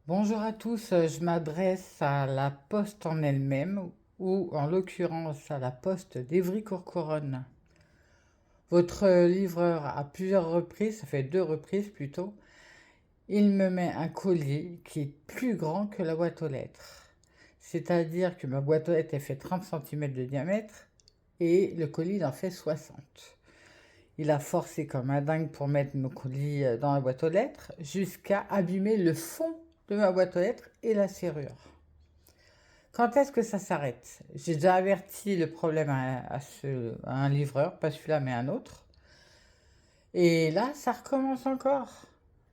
Bonjour à tous, je m'adresse à la Poste en elle-même, ou en l'occurrence à la Poste d'Évry-Courcouronnes. Votre livreur, à plusieurs reprises, ça fait 2 reprises plutôt, il me met un colis qui est plus grand que la boîte aux lettres. C'est-à-dire que ma boîte aux lettres, elle fait 30 centimètres de diamètre et le colis, il en fait 60. Il a forcé comme un dingue pour mettre mon colis dans la boîte aux lettres jusqu'à abîmer le fond de ma boîte aux lettres et la serrure. Quand est-ce que ça s'arrête? J'ai déjà averti le problème à un livreur, pas celui-là mais un autre. Et là, ça recommence encore.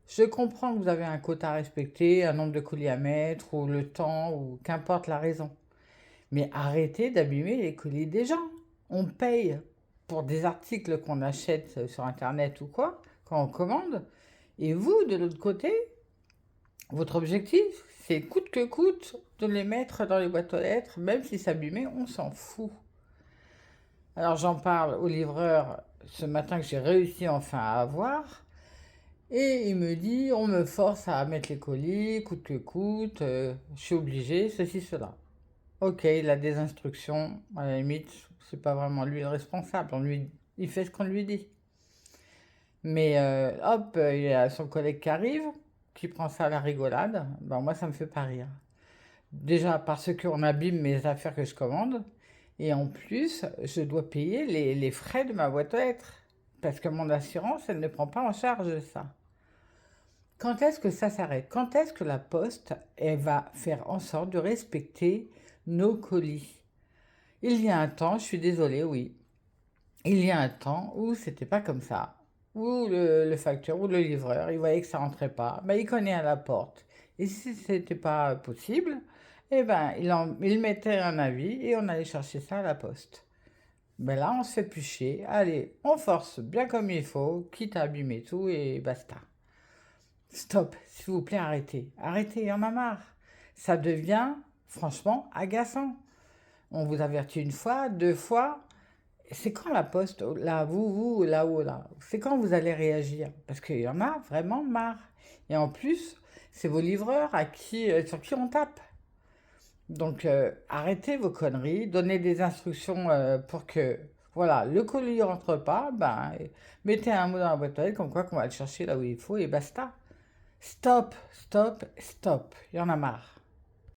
Je comprends que vous avez un quota à respecter, un nombre de colis à mettre, ou le temps, ou qu'importe la raison. Mais arrêtez d'abîmer les colis des gens. On paye pour des articles qu'on achète sur Internet ou quoi, quand on commande. Et vous, de l'autre côté, votre objectif, c'est coûte que coûte de les mettre dans les boîtes aux lettres, même si c'est abîmé, on s'en fout. Alors j'en parle au livreur ce matin que j'ai réussi enfin à avoir, et il me dit, on me force à mettre les colis, coûte que coûte, je suis obligé, ceci, cela. Ok, il a des instructions, à la limite, c'est pas vraiment lui le responsable, il fait ce qu'on lui dit. Mais hop, il y a son collègue qui arrive, qui prend ça à la rigolade, ben moi ça me fait pas rire. Déjà parce qu'on abîme mes affaires que je commande, et en plus, je dois payer les frais de ma boîte aux lettres, parce que mon assurance, elle ne prend pas en charge ça. Quand est-ce que ça s'arrête? Quand est-ce que la poste, elle va faire en sorte de respecter nos colis? Il y a un temps, je suis désolée, oui, il y a un temps où c'était pas comme ça, où le facteur ou le livreur, il voyait que ça rentrait pas, ben il cognait à la porte. Et si c'était pas possible, eh ben il mettait un avis et on allait chercher ça à la poste. Ben là, on se fait plus chier. Allez, on force bien comme il faut, quitte à abîmer tout et basta. Stop, s'il vous plaît, arrêtez. Arrêtez, il y en a marre. Ça devient, franchement, agaçant. On vous avertit une fois, 2 fois. C'est quand la poste, là, vous, là-haut, là, c'est quand vous allez réagir? Parce qu'il y en a vraiment marre. Et en plus, c'est vos livreurs sur qui on tape. Donc, arrêtez vos conneries, donnez des instructions pour que, voilà, le colis ne rentre pas, ben, mettez un mot dans la boîte aux lettres, comme quoi qu'on va le chercher là où il faut et basta. Stop, stop, stop. Il y en a marre.